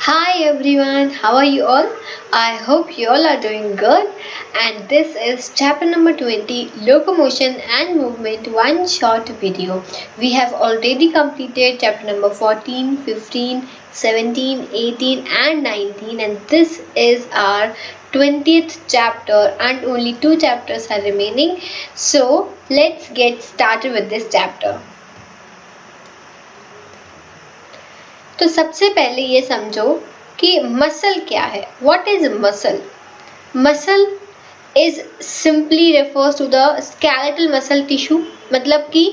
Hi everyone, how are you all? I hope you all are doing good. And this is chapter number 20 Locomotion and Movement, one short video. We have already completed chapter number 14, 15, 17, 18, and 19, and this is our 20th chapter, and only two chapters are remaining. So, let's get started with this chapter. तो सबसे पहले ये समझो कि muscle क्या है. What is muscle? Muscle is simply refers to the skeletal muscle tissue. मतलब कि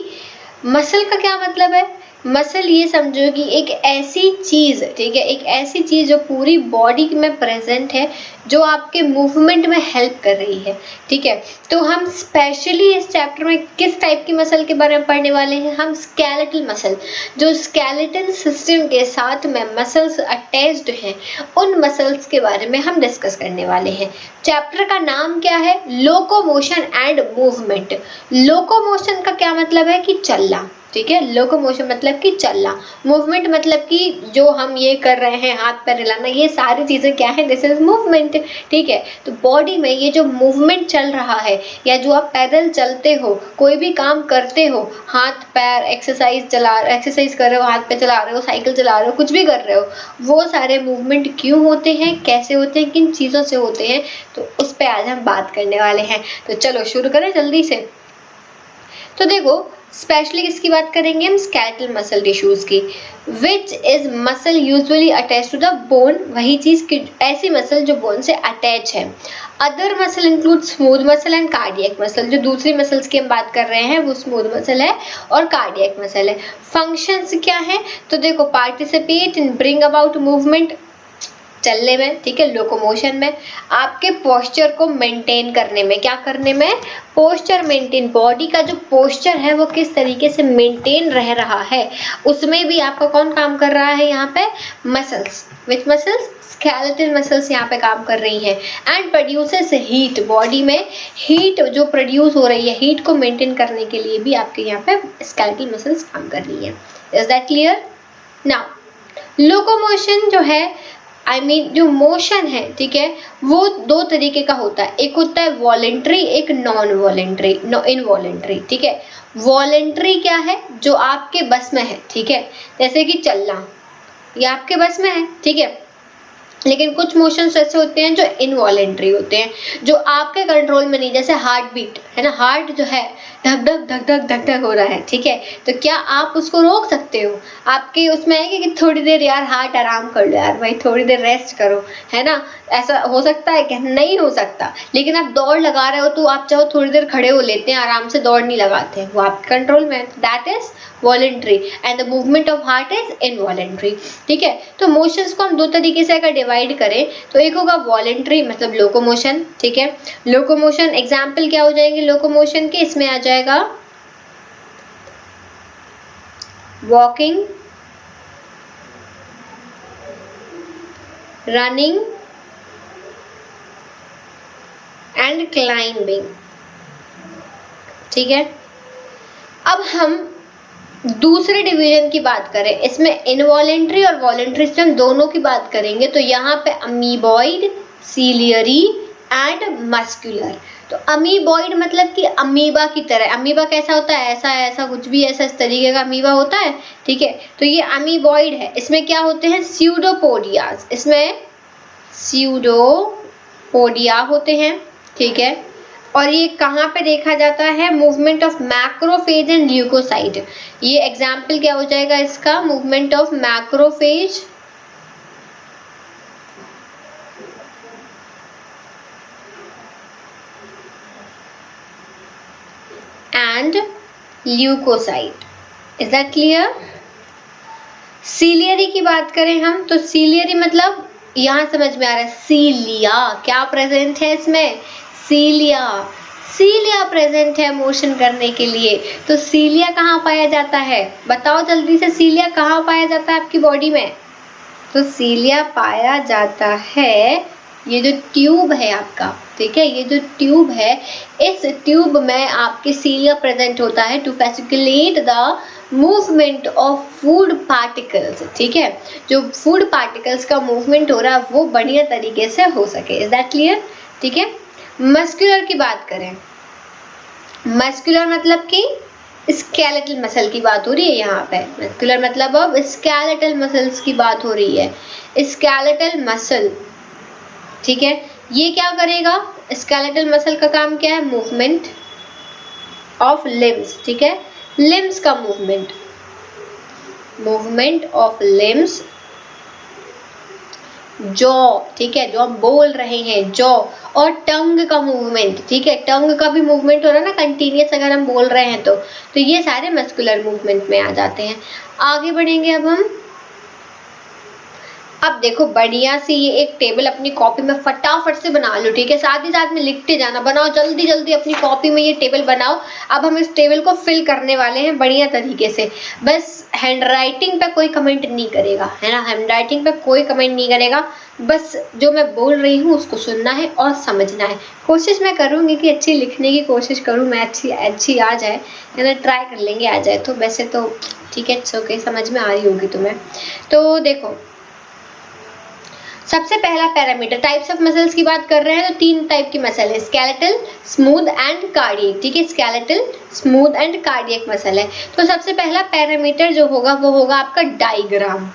मसल का क्या मतलब है? मसल ये समझो कि एक ऐसी चीज, ठीक है, एक ऐसी चीज जो पूरी बॉडी में प्रेजेंट है, जो आपके मूवमेंट में हेल्प कर रही है. ठीक है, तो हम स्पेशली इस चैप्टर में किस टाइप की मसल के बारे में पढ़ने वाले हैं? हम स्केलेटल मसल, जो स्केलेटल सिस्टम के साथ में मसल्स अटैच्ड हैं, उन मसल्स के बारे में हम डिस्कस करने वाले हैं. चैप्टर का नाम क्या है? Locomotion and movement. लोकोमोशन का क्या मतलब है? कि चलना. ठीक है, लोकोमोशन मतलब कि चलना. मूवमेंट मतलब कि जो हम ये कर रहे हैं, हाथ पैर हिलाना, ये सारी चीजें क्या है? This is movement. ठीक है, तो बॉडी में ये जो मूवमेंट चल रहा है, या जो आप पैदल चलते हो, कोई भी काम करते हो, हाथ पैर एक्सरसाइज कर रहे हो, हाथ पैर चला रहे हो, साइकिल चला रहे हो, कुछ भी कर रहे हो, वो सारे मूवमेंट क्यों होते हैं, कैसे होते हैं, किन चीजों से होते हैं, तो उस पर आज हम बात करने वाले हैं. तो चलो शुरू करें जल्दी से. तो देखो, स्पेशली किसकी बात करेंगे हम? स्केलेटल मसल टिश्यूज की. Which is muscle usually attach to the bone. वही चीज की ऐसी मसल जो बोन से अटैच है. Other muscle include smooth muscle and cardiac muscle. जो दूसरी मसल्स की हम बात कर रहे हैं वो स्मूथ मसल है और कार्डियक मसल है. फंक्शंस क्या है? तो देखो, participate in bring about movement, चलने में, ठीक है, लोकोमोशन में, आपके पोस्चर को मेंटेन करने में. क्या करने में? Posture maintain. बॉडी का जो पोस्चर है वो किस तरीके से मेंटेन रह रहा है, उसमें भी आपका कौन काम कर रहा है यहाँ पे? मसल्स. विच मसल्स? स्केलेटल मसल्स यहाँ पे काम कर रही हैं. And produces heat. बॉडी में हीट जो प्रोड्यूस हो रही है, हीट को मेंटेन करने के लिए भी आपके यहाँ पे स्केलेटल मसल्स काम कर रही है. Is that clear? Now locomotion जो है, जो मोशन है, ठीक है, वो दो तरीके का होता है. एक होता है वॉलेंट्री, एक नॉन वॉलेंट्री, इनवॉलेंट्री. ठीक है, वॉलेंट्री क्या है? जो आपके बस में है. ठीक है, जैसे कि चलना, ये आपके बस में है. ठीक है, लेकिन कुछ मोशंस ऐसे होते हैं जो इनवॉलेंट्री होते हैं, जो आपके कंट्रोल में नहीं. जैसे हार्ट बीट है ना, हार्ट जो है धक धक धक धक धक धक हो रहा है. ठीक है, तो क्या आप उसको रोक सकते हो? आपके उसमें है कि थोड़ी देर यार हार्ट आराम कर लो, यार भाई थोड़ी देर रेस्ट करो, है ना? ऐसा हो सकता है? क्या नहीं हो सकता. लेकिन आप दौड़ लगा रहे हो तो आप चाहो थोड़ी देर खड़े हो लेते हैं, आराम से दौड़ नहीं लगाते, वो आपके कंट्रोल में. That is voluntary and the movement of heart is involuntary. ठीक है, तो मोशंस को हम दो तरीके से अगर डिवाइड करें तो एक होगा वॉलेंट्री, मतलब लोकोमोशन. ठीक है, लोकोमोशन एग्जाम्पल क्या हो जाएंगे लोकोमोशन के? इसमें आ जाएगा वॉकिंग, रनिंग एंड क्लाइंबिंग. ठीक है, अब हम दूसरे डिवीजन की बात करें, इसमें इनवॉलेंट्री और वॉलेंट्री सिस्टम दोनों की बात करेंगे, तो यहाँ पे अमीबॉइड, सीलियरी एंड मस्कुलर. तो अमीबॉइड मतलब कि अमीबा की तरह. अमीबा कैसा होता है? ऐसा ऐसा कुछ भी ऐसा इस तरीके का अमीबा होता है. ठीक है, तो ये अमीबॉइड है. इसमें क्या होते हैं? स्यूडोपोडियाज. इसमें स्यूडोपोडिया होते हैं. ठीक है, और ये कहाँ पे देखा जाता है? Movement of macrophage and leucocyte. ये एग्जाम्पल क्या हो जाएगा इसका? Movement of macrophage and leucocyte. Is that clear? Ciliary की बात करें हम, तो सीलियरी मतलब यहाँ समझ में आ रहा है, सीलिया क्या प्रेजेंट है इसमें? सीलिया. सीलिया प्रेजेंट है मोशन करने के लिए. तो सीलिया कहाँ पाया जाता है? बताओ जल्दी से, सीलिया कहाँ पाया जाता है आपकी बॉडी में? तो सीलिया पाया जाता है, ये जो ट्यूब है आपका, ठीक है, ये जो ट्यूब है, इस ट्यूब में आपके सीलिया प्रेजेंट होता है to fasciculate the movement of food particles, ठीक है, जो फूड पार्टिकल्स का मूवमेंट हो रहा है वो बढ़िया तरीके से हो सके। Is that clear? ठीक है। मस्कुलर की बात करें, मस्कुलर मतलब कि स्केलेटल मसल की बात हो रही है यहाँ पे। मस्कुलर मतलब अब स्केलेटल मसल्स की बात हो रही है। स्केलेटल मसल, ठीक है, ये क्या करेगा? स्केलेटल मसल का काम क्या है? मूवमेंट ऑफ लिम्स, ठीक है, लिम्स का movement, movement of limbs, jaw, ठीक है, जो हम बोल रहे हैं जॉ, और टंग का मूवमेंट, ठीक है, टंग का भी मूवमेंट हो रहा है ना कंटिन्यूस, अगर हम बोल रहे हैं तो ये सारे मस्कुलर मूवमेंट में आ जाते हैं। आगे बढ़ेंगे अब हम। अब देखो बढ़िया सी ये एक टेबल अपनी कॉपी में फटाफट से बना लो, ठीक है, साथ ही साथ में लिखते जाना, बनाओ जल्दी जल्दी अपनी कॉपी में ये टेबल बनाओ। अब हम इस टेबल को फिल करने वाले हैं बढ़िया तरीके से। बस हैंडराइटिंग पे कोई कमेंट नहीं करेगा, है ना, हैंडराइटिंग पे कोई कमेंट नहीं करेगा, बस जो मैं बोल रही हूँ उसको सुनना है और समझना है। कोशिश मैं करूँगी कि अच्छी लिखने की कोशिश करूँ, मैं अच्छी आ जाए, है ना, ट्राई कर लेंगे आ जाए तो। वैसे तो ठीक है, ओके, समझ में आ रही होगी तुम्हें। तो देखो सबसे पहला पैरामीटर, टाइप्स ऑफ मसल्स की बात कर रहे हैं तो 3 टाइप की मसल है, स्केलेटल, स्मूथ एंड कार्डियक, ठीक है, skeletal, smooth and cardiac muscle है। तो सबसे पहला पैरामीटर जो होगा वो होगा आपका डायग्राम।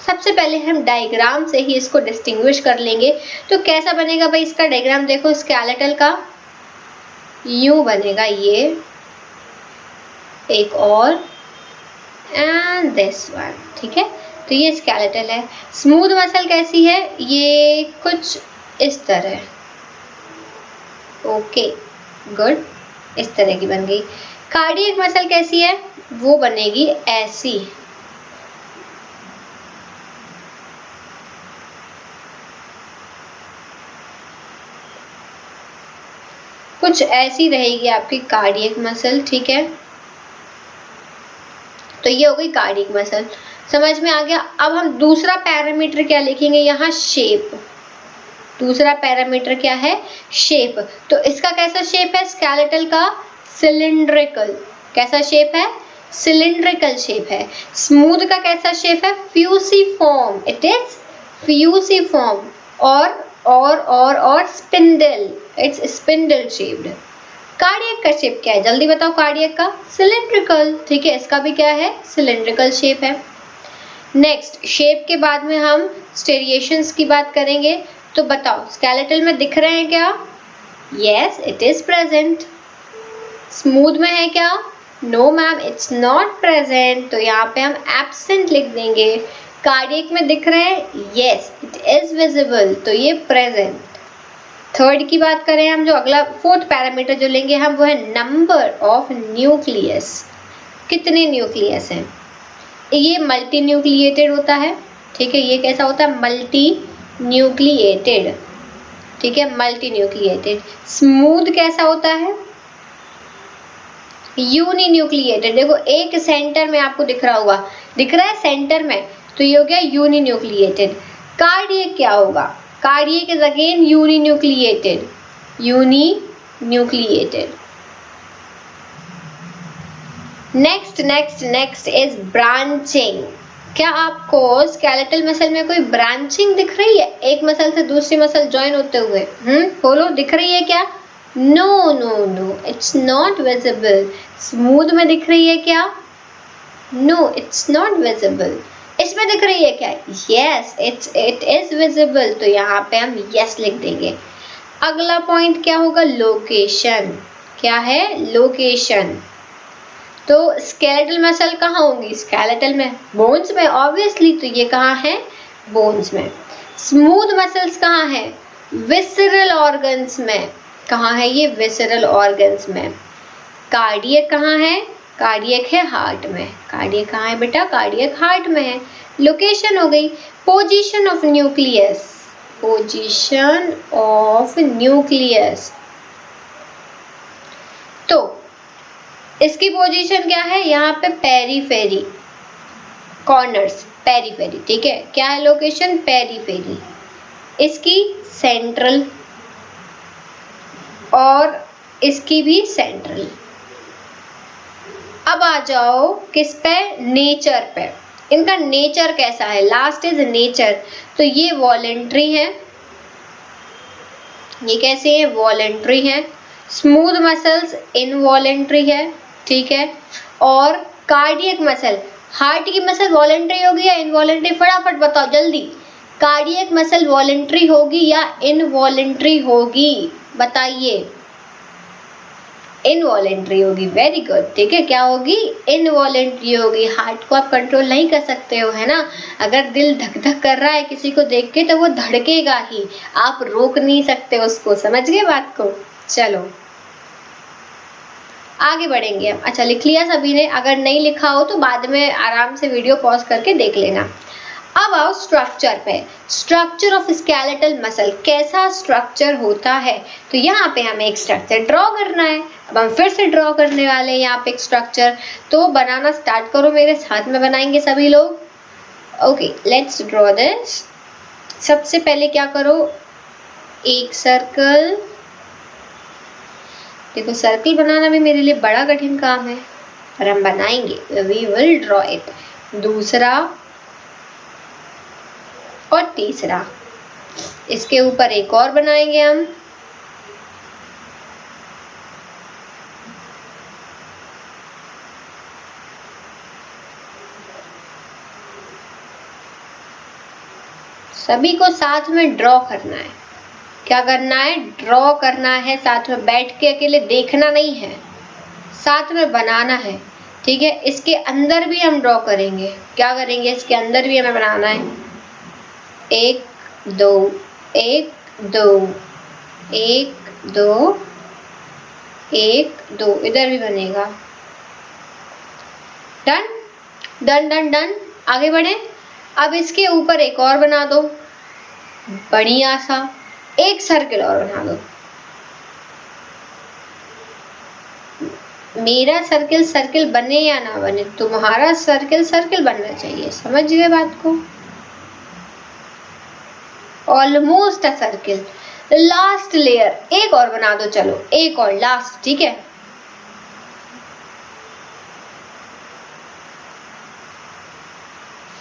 सबसे पहले हम डायग्राम से ही इसको डिस्टिंग्विश कर लेंगे। तो कैसा बनेगा भाई इसका डायग्राम? देखो स्केलेटल का यूं बनेगा, ये एक और एंड दिस वन, ठीक है, तो ये स्केलेटल है। स्मूथ मसल कैसी है? ये कुछ इस तरह, ओके गुड, इस तरह की बन गई। कार्डियक मसल कैसी है? वो बनेगी ऐसी, कुछ ऐसी रहेगी आपकी कार्डियक मसल, ठीक है, तो ये हो गई कार्डियक मसल। समझ में आ गया? अब हम दूसरा पैरामीटर क्या लिखेंगे यहाँ? शेप। दूसरा पैरामीटर क्या है? शेप। तो इसका कैसा शेप है स्केलेटल का? सिलिंड्रिकल। कैसा शेप है? सिलिंड्रिकल शेप है। स्मूथ का कैसा शेप है? फ्यूसिफॉर्म, इट इज फ्यूसिफॉर्म। और spindle, it's spindle shaped. Cardiac का शेप क्या है? जल्दी बताओ। कार्डियक का सिलिंड्रिकल, ठीक है, इसका भी क्या है? सिलिंड्रिकल शेप है। नेक्स्ट शेप के बाद में हम स्टेरिएशंस की बात करेंगे। तो बताओ स्केलेटल में दिख रहे हैं क्या? Yes it is present. Smooth में है क्या? No ma'am it's not present, तो यहाँ पे हम एब्सेंट लिख देंगे। कार्डियक में दिख रहे हैं? यस इट इज विजिबल, तो ये प्रेजेंट। थर्ड की बात करें हम, जो अगला फोर्थ पैरामीटर जो लेंगे हम वो है नंबर ऑफ न्यूक्लियस। कितने न्यूक्लियस हैं? ये मल्टी न्यूक्लिएटेड होता है, ठीक है, ये कैसा होता है? मल्टी न्यूक्लिएटेड, ठीक है, मल्टी न्यूक्लिएटेड। स्मूथ कैसा होता है? Uninucleated. देखो एक सेंटर में आपको दिख रहा होगा, दिख रहा है सेंटर में, तो ये हो गया यूनी न्यूक्लिएटेड। कार्डियक क्या होगा? Cardiac is again uninucleated, uninucleated. Next is branching. क्या आपको स्केलेटल मसल में कोई ब्रांचिंग दिख रही है? एक मसल से दूसरी मसल ज्वाइन होते हुए, बोलो दिख रही है क्या? No no no it's not visible. Smooth में दिख रही है क्या? No it's not visible. इसमें दिख रही है क्या? यस इट इज विजिबल, तो यहाँ पे हम यस लिख देंगे। अगला पॉइंट क्या होगा? लोकेशन। क्या है? लोकेशन। तो स्केलेटल मसल कहाँ होंगी? स्केलेटल में, बोन्स में ऑब्वियसली, तो ये कहाँ है? बोन्स में। स्मूथ मसल्स कहाँ है? विसरल ऑर्गन्स में। कहाँ है ये? विसरल ऑर्गन्स में। कार्डियक कहाँ है? कार्डियक है हार्ट में। कार्डियक कहाँ है बेटा? कार्डियक हार्ट में है। लोकेशन हो गई। Position of nucleus, position of nucleus, तो इसकी पोजीशन क्या है? यहाँ पे पेरीफेरी, कॉर्नर्स, पेरीफेरी, ठीक है, क्या है लोकेशन? पेरीफेरी। इसकी सेंट्रल और इसकी भी सेंट्रल। अब आ जाओ किस पे, नेचर पे। इनका नेचर कैसा है, लास्ट इज नेचर। तो ये वॉलेंट्री है, ये कैसे है, वॉलेंट्री है। स्मूथ मसल्स इनवॉलेंट्री है, ठीक है। और कार्डियक मसल, हार्ट की मसल वॉलेंट्री होगी या इनवॉलेंट्री, फटाफट बताओ जल्दी। कार्डियक मसल वॉलेंट्री होगी या इनवॉलेंट्री होगी, बताइए। इनवॉलेंट्री होगी, वेरी गुड, ठीक है। क्या होगी, इनवॉलेंट्री होगी। हार्ट को आप कंट्रोल नहीं कर सकते हो, है ना। अगर दिल धक धक कर रहा है किसी को देख के तो वो धड़केगा ही, आप रोक नहीं सकते उसको, समझ गए बात को। चलो आगे बढ़ेंगे हम। अच्छा लिख लिया सभी ने, अगर नहीं लिखा हो तो बाद में आराम से वीडियो पॉज करके देख लेना। अब आओ स्ट्रक्चर पे, स्ट्रक्चर ऑफ स्केलेटल मसल, कैसा स्ट्रक्चर होता है। तो यहाँ पे हमें एक स्ट्रक्चर ड्रॉ करना है। अब हम फिर से ड्रॉ करने वाले हैं यहाँ पे एक स्ट्रक्चर, तो बनाना स्टार्ट करो, मेरे साथ में बनाएंगे सभी लोग। Okay let's draw this. सबसे पहले क्या करो, एक सर्कल। देखो सर्कल बनाना भी मेरे लिए बड़ा कठिन काम है, पर हम बनाएंगे, वी विल ड्रॉ इट। दूसरा और तीसरा, इसके ऊपर एक और बनाएंगे हम। सभी को साथ में ड्रॉ करना है। क्या करना है, ड्रॉ करना है साथ में, बैठ के अकेले देखना नहीं है, साथ में बनाना है, ठीक है। इसके अंदर भी हम ड्रॉ करेंगे, क्या करेंगे, इसके अंदर भी हमें बनाना है। एक दो, एक दो, एक दो, एक दो, इधर भी बनेगा। डन डन डन डन, आगे बढ़े। अब इसके ऊपर एक और बना दो, बढ़िया सा एक सर्कल और बना दो। मेरा सर्कल सर्कल बने या ना बने, तुम्हारा सर्कल सर्कल बनना चाहिए, समझ गए बात को। Almost a circle. Last layer एक और बना दो, चलो एक और लास्ट, ठीक है।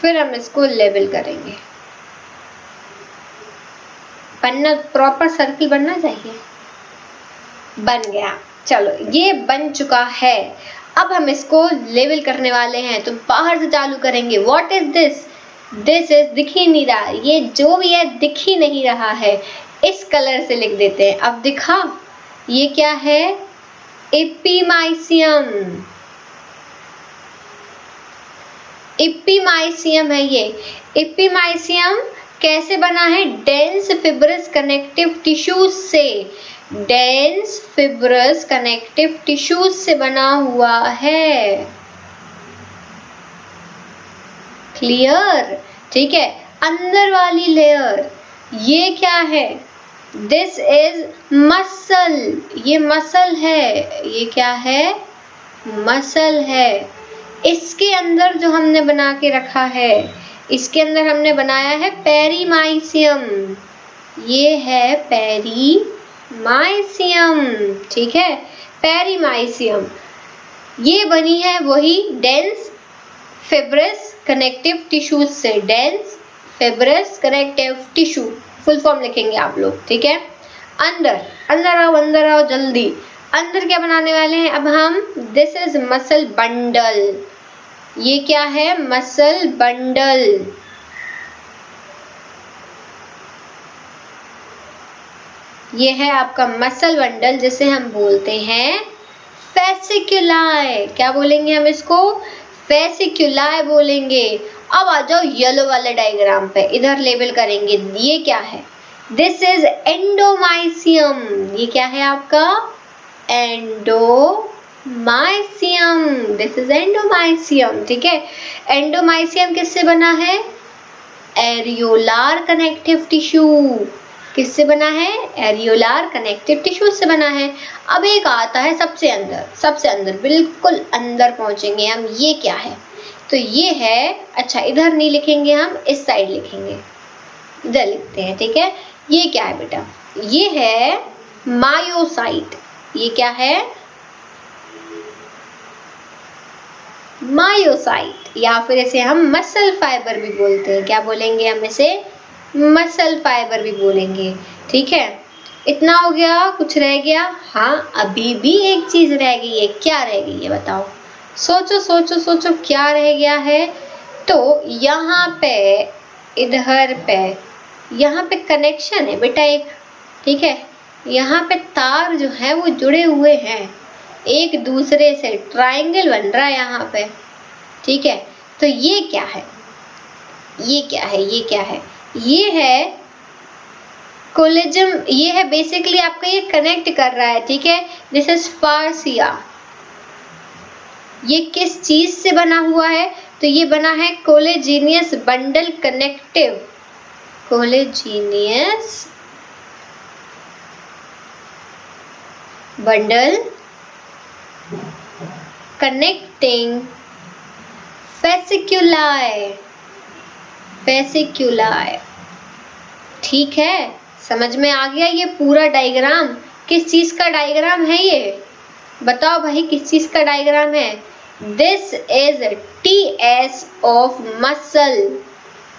फिर हम इसको लेवल करेंगे, बनना प्रॉपर सर्कल बनना चाहिए। बन गया, चलो ये बन चुका है। अब हम इसको लेवल करने वाले हैं, तो बाहर से चालू करेंगे। What is this, this is, दिख ही नहीं रहा, ये जो भी है दिख ही नहीं रहा है, इस कलर से लिख देते हैं। अब दिखा, ये क्या है, एपिमाइसियम, एपिमाइसियम है ये। एपिमाइसियम कैसे बना है, डेंस फिब्रस कनेक्टिव टिश्यूज से, डेंस फिब्रस कनेक्टिव टिश्यूज से बना हुआ है। क्लियर, ठीक है। अंदर वाली लेयर ये क्या है, दिस इज मसल, ये मसल है, ये क्या है, मसल है। इसके अंदर जो हमने बना के रखा है, इसके अंदर हमने बनाया है पेरीमाइसियम, ये है पेरीमाइसियम, ठीक है। पेरीमाइसियम ये बनी है वही डेंस फिब्रस कनेक्टिव टिश्यूज से, dense fibrous connective tissue, full form लिखेंगे आप लोग, ठीक है। अंदर अंदर आओ जल्दी। अंदर क्या बनाने वाले हैं अब हम, दिस इज मसल बंडल, ये क्या है, मसल बंडल। ये है आपका मसल बंडल, जिसे हम बोलते हैं फेसिक्युलाई। क्या बोलेंगे हम इसको, फेसिक्युलाई बोलेंगे। अब आ जाओ येलो वाले डायग्राम पे, इधर लेबल करेंगे, ये क्या है, दिस इज एंडोमाइसियम, ये क्या है आपका, एंडोमाइसियम, दिस इज एंडोमाइसियम, ठीक है। एंडोमाइसियम किससे बना है, एरियोलार कनेक्टिव टिश्यू, किससे बना है, एरियोलार कनेक्टिव टिश्यू से बना है। अब एक आता है सबसे अंदर, सबसे अंदर, बिल्कुल अंदर पहुंचेंगे हम, ये क्या है, तो ये है, अच्छा इधर नहीं लिखेंगे हम, इस साइड लिखेंगे, इधर लिखते हैं, ठीक है। ये क्या है बेटा, ये है मायोसाइट, ये क्या है, मायोसाइट, या फिर इसे हम मसल फाइबर भी बोलते हैं। क्या बोलेंगे हम इसे? मसल फाइबर भी बोलेंगे। ठीक है, इतना हो गया, कुछ रह गया? हाँ, अभी भी एक चीज रह गई है। क्या रह गई है बताओ? सोचो सोचो सोचो, क्या रह गया है? तो यहाँ पे, इधर पे, यहाँ पे कनेक्शन है बेटा एक। ठीक है, यहाँ पे तार जो है वो जुड़े हुए हैं एक दूसरे से, ट्रायंगल बन रहा है यहाँ पे। ठीक है, तो ये क्या है? ये क्या है? ये क्या है? ये है कोलेजन। ये है बेसिकली आपका, ये कनेक्ट कर रहा है। ठीक है, दिस इज फार्सिया। ये किस चीज से बना हुआ है? तो ये बना है कोलेजीनियस बंडल कनेक्टिव, कोलेजीनियस बंडल कनेक्टिंग फेसिक्यूलाई, फेसिक्यूलाई। ठीक है, समझ में आ गया? ये पूरा डायग्राम किस चीज का डायग्राम है? ये बताओ भाई, किस चीज का डायग्राम है? This is TS of muscle.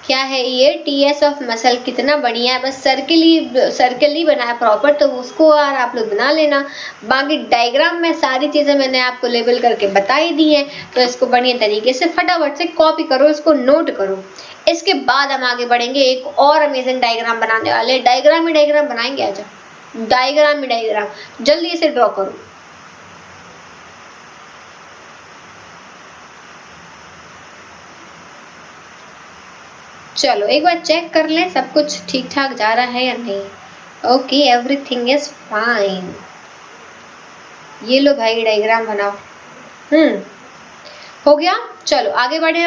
क्या है ये? TS of muscle. कितना बढ़िया है, बस सर्किल ही बना है प्रॉपर, तो उसको और आप लोग बना लेना। बाकी डायग्राम में सारी चीजें मैंने आपको लेबल करके बता ही दी है, तो इसको बढ़िया तरीके से फटाफट से कॉपी करो, इसको नोट करो। इसके बाद हम आगे बढ़ेंगे, एक और अमेजिंग डायग्राम बनाने वाले। डायग्राम ही डायग्राम बनाएंगे, आजा डायग्राम ही डायग्राम, जल्दी से ड्रॉ करो। चलो एक बार चेक कर लें सब कुछ ठीक ठाक जा रहा है या नहीं। Okay, everything is fine. ये लो भाई, डायग्राम बनाओ। हो गया। चलो आगे बढ़े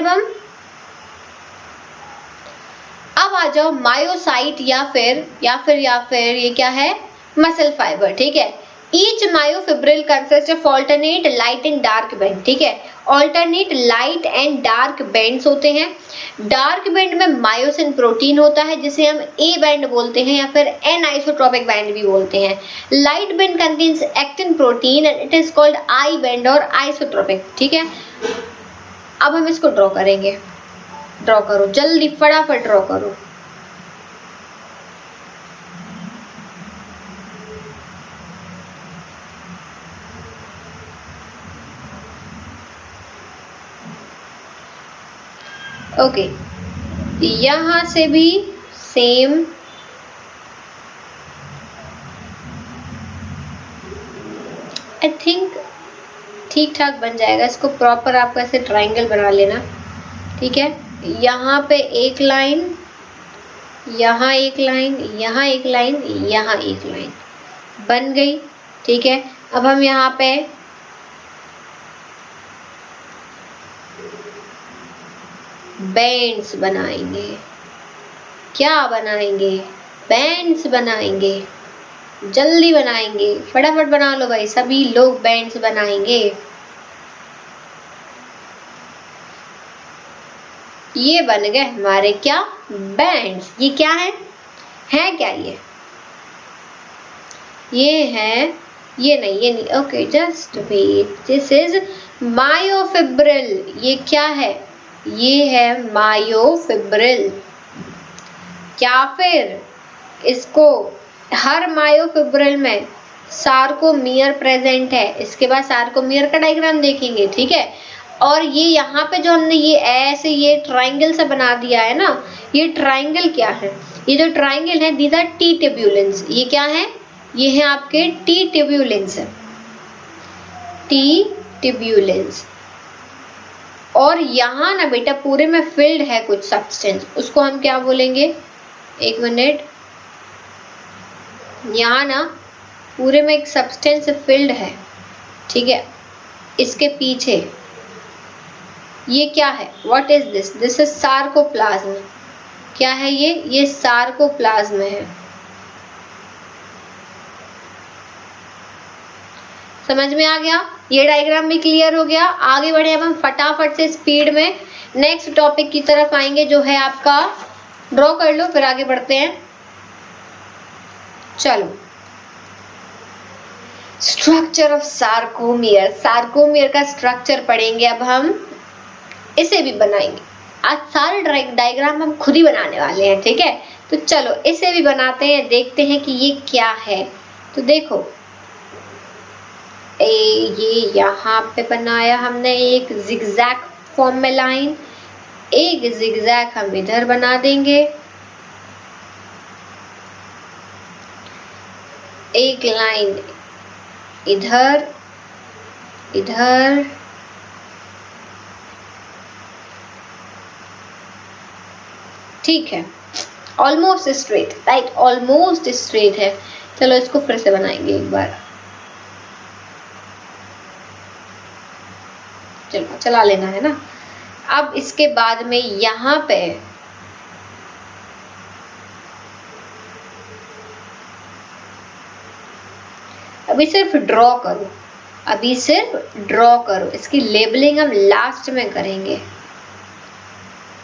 अब आ जाओ मायोसाइट, या फिर ये क्या है? Muscle fibre. ठीक है, each myofibril consist of alternate light and dark band. ठीक है, alternate light and dark bands होते हैं। डार्क बैंड में मायोसिन प्रोटीन होता है जिसे हम ए बैंड बोलते हैं या फिर एन आइसोट्रोपिक बैंड भी बोलते हैं। Light band contains actin protein and it is called I band और आइसोट्रोपिक। ठीक है, अब हम इसको ड्रॉ करेंगे। ड्रॉ करो जल्दी, फटाफट ड्रॉ करो। ओके, यहां से भी सेम, आई थिंक ठीक ठाक बन जाएगा। इसको प्रॉपर आपको ऐसे ट्रायंगल बना लेना। ठीक है, यहाँ पे एक लाइन, यहाँ एक लाइन, यहाँ एक लाइन, यहाँ एक लाइन बन गई। ठीक है, अब हम यहाँ पे बैंड्स बनाएंगे। क्या बनाएंगे? बैंड्स बनाएंगे। जल्दी बनाएंगे, फटाफट बना लो भाई, सभी लोग बैंड्स बनाएंगे। ये बन गए हमारे क्या? बैंड्स। ये क्या है क्या ये है, ये नहीं। Okay, just wait, this is myofibril. ये क्या है? ये है मायोफिब्रिल। क्या फिर इसको, हर मायोफिब्रिल में सार्कोमियर प्रेजेंट है। इसके बाद सार्कोमियर का डायग्राम देखेंगे। ठीक है, और ये यहाँ पे जो हमने ये ऐसे ये ट्रायंगल सा बना दिया है ना, ये ट्रायंगल क्या है? ये जो ट्रायंगल है, दीज आर टी ट्यूब्यूलेंस। ये क्या है? ये है आपके टी ट्यूब्यूलेंस, टी ट्यूब्यूलेंस। और यहाँ ना बेटा पूरे में फिल्ड है कुछ सब्सटेंस, उसको हम क्या बोलेंगे? एक मिनट, यहाँ ना पूरे में एक सब्सटेंस फिल्ड है। ठीक है, इसके पीछे ये क्या है? What is this? This is sarcoplasm. क्या है ये सार्कोप्लाज्म है। समझ में आ गया? ये डायग्राम भी क्लियर हो गया। आगे बढ़े अब हम फटाफट से स्पीड में नेक्स्ट टॉपिक की तरफ आएंगे, जो है आपका, ड्रॉ कर लो फिर आगे बढ़ते हैं। चलो, स्ट्रक्चर ऑफ सार्कोमियर। सार्कोमियर का स्ट्रक्चर पढ़ेंगे अब हम। इसे भी बनाएंगे। आज सारे डायग्राम हम खुद ही बनाने वाले हैं, ठीक है। तो चलो इसे भी बनाते हैं, देखते हैं कि ये क्या है। तो देखो ये यहाँ पे बनाया हमने एक जिगजैग फॉर्म में लाइन, एक जिगजैग हम इधर बना देंगे, एक लाइन इधर इधर, ठीक है। Almost straight, right, almost straight है। चलो इसको फिर से बनाएंगे एक बार, चलो चला लेना है ना। अब इसके बाद में यहाँ पे अभी सिर्फ ड्रॉ करो, अभी सिर्फ ड्रॉ करो, इसकी लेबलिंग हम लास्ट में करेंगे।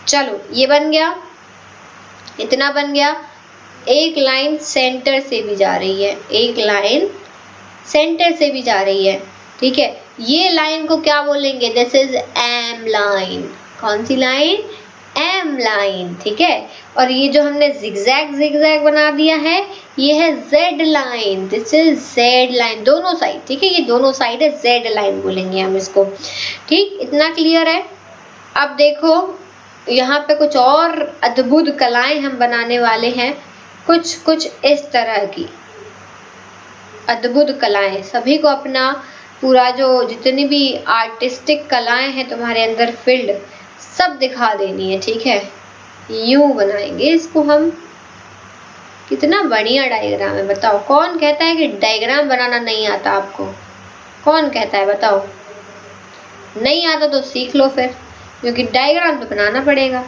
चलो ये बन गया, इतना बन गया। एक लाइन सेंटर से भी जा रही है, एक लाइन सेंटर से भी जा रही है, ठीक है। ये लाइन को क्या बोलेंगे? This is M line. कौन सी लाइन? एम लाइन, ठीक है। और ये जो हमने जिगजैग जिगजैग बना दिया है, ये है Z line. This is Z line, दोनों साइड, ठीक है। ये दोनों साइड है, जेड लाइन बोलेंगे हम इसको, ठीक। इतना क्लियर है। अब देखो यहाँ पे कुछ और अद्भुत कलाएं हम बनाने वाले हैं, कुछ कुछ इस तरह की अद्भुत कलाएं। सभी को अपना पूरा जो जितनी भी आर्टिस्टिक कलाएं हैं तुम्हारे अंदर फील्ड, सब दिखा देनी है, ठीक है। यूं बनाएंगे इसको हम। कितना बढ़िया डायग्राम है, बताओ। कौन कहता है कि डायग्राम बनाना नहीं आता आपको? कौन कहता है, बताओ। नहीं आता तो सीख लो फिर, क्योंकि डायग्राम तो बनाना पड़ेगा,